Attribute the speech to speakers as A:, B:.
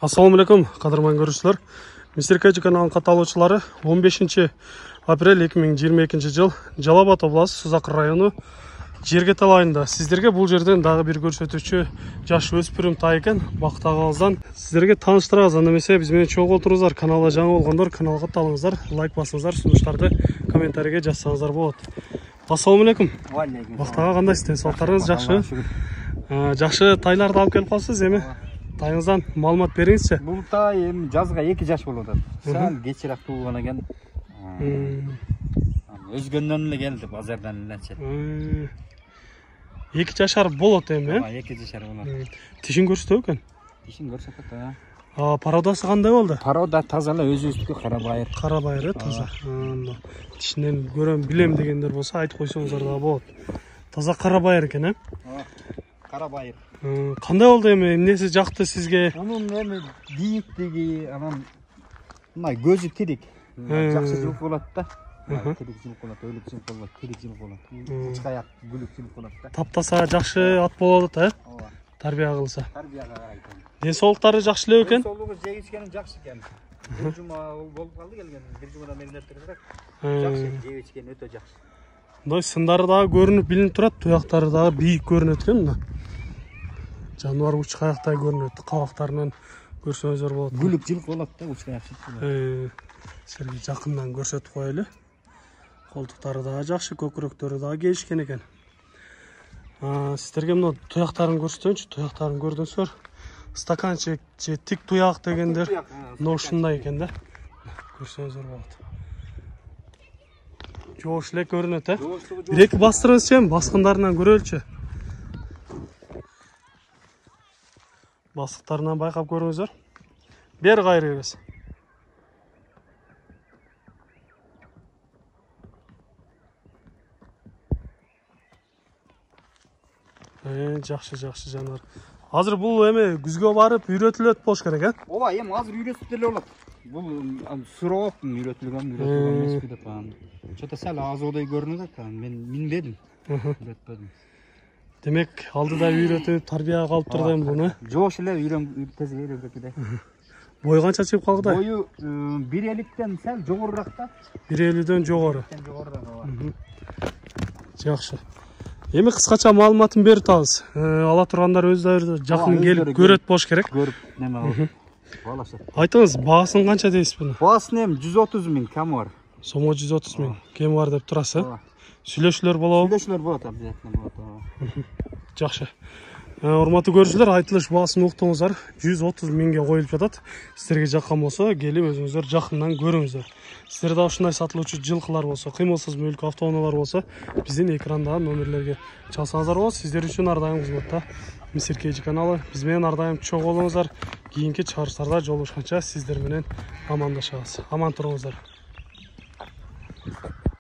A: Assalamu alaikum, qadırman görüşler. Mr. KG kanalının kataloğçuları 15 aprel 2022 жыл Жалал Абад обласы Созақ районы Жергетал айында. Сіздерге бұл жерден дағы бір көрсетуші жаш өспірім тай екен. Бақтағыңыздан сіздерге таныштырамыз. Немесе бізбен чоң отырыңыздар. Каналға жаңа болғандар каналға талыңыздар, лайк басыңыздар, сұныштарды комментарийге жазсаңыздар болады. Ассаламу алейкум. Бақтаға қандайсыз? Денсаулықтарыңыз жақсы? Жақсы тайларды алып келіп қалсыз, еме? Тайыңыздан малымат беріңізші.
B: Бұл тай жазға 2 жаш болады. Сәл кечірек туылған екен. Өзгөннен эле келди, базардан элечи.
A: 2 жашар болот эми,
B: э? 2 жашар болот.
A: Тишин көрсөтөбү экен?
B: Тишин көрсөтөт, э.
A: Пародасы кандай болду?
B: Парода таза эле өзүбүздүкү кара байыр.
A: Кара байыр, таза. Тишинен көрөм, билем дегендер болсо айтып койсоңуздар да болот. Таза кара байыр экен, э?
B: Кара байыр.
A: Кандай болду эми? Эмнеси жакты сизге?
B: Анын эми бийиктиги, анан мына көзү тирик. Жакшы жылып болот да. Тирик жылып болот, өлүк жылып болот, тирик жылып болот. Ички аяк гүлүк жылып болот да.
A: Таптаса жакшы ат болот, э?
B: Ооба.
A: Тарбия кылса.
B: Тарбияга карайт.
A: Денсаулыктары жакшы эле экен?
B: Денсаулыгы жегичкени жакшы экен. Бир жума болуп калды келген. Бир жумадан бери элетирсек. Жакшы, жегичкени өтө жакшы.
A: Мындай сындары дагы көрүнүп билинип турат, туяктары дагы бийик көрүнөт экен мына. Жануар уч аяқтай көрүнөт, кабактарынан көрсөңүздөр болот.
B: Гүлүк жылып болот да, уч аяк болот.
A: Силерге жакындан көрсөтүп коелу. Колтуктары дагы жакшы, көкүрөктөрү дагы келишкен экен. Сиздерге мына туяктарын көрсөтөйүнчү, туяктарын көрдүңүздөр. Стаканчык же тик туяк дегендер мына ушундай экен да. Көрсөңүздөр болот. Жоош эле көрүнөт, э? Бир-эки бастырыңызчы, баскындарынан көрөлүчү. Басықтарынан байқап көріңіздер. Бер қайыр ерес. Жақшы жануар. Азыр бұл эме күзгө барып үйрөтүлөт болуш керек, э?
B: Ооба, эми азыр үйрөтүп деле болот. Бул суроо үйрөтүлгөн эмеспи деп анан. Чото сал азоодой көрүнөт экен. Мен минбедим. Үйрөтпөдүм.
A: Демек, алдыда үйрөтүп, тарбияга алып турду эми буну.
B: Жоош эле тез үйрөтүп.
A: Бою канча чыгып калды?
B: Бою 1.50-тен сәл жогорураак да.
A: 1.50-ден жогору. Жакшы. Эми кыскача маалыматын берип атабыз. Ала тургандар өздөрү жакын келип көрөт болуш керек.
B: Көрүп неме кылып. Балаша.
A: Айтыңыз, баасын канча дейсиз буну?
B: Баасын эми 130 000 кем бар.
A: Сомо 130 000 кем бар деп турасыз, э? Сүйлөшүүлөр болобу?
B: Сүйлөшүүлөр болот, обязательно болот.
A: Жакшы. Урматтуу көрүүчүлөр, айтылыш баасын уктуңуздар. 130 000ге коюлуп жатат. Сиздерге жаккан болсо, келип өзүңүздөр жакындан көрүңүздөр. Сиздерде ушундай сатылуучу жылкылар болсо, кыймылсыз мүлк автоунаалар болсо, биздин экрандагы номерлерге чалсаңыздар болот. Сиздер үчүн ар дайым кызматта Mr. KG каналы. Биз менен ар дайым чоң болуңуздар. Кийинки чыгарыштарда жолугушканча сиздер менен амандашабыз. Аман туруңуздар.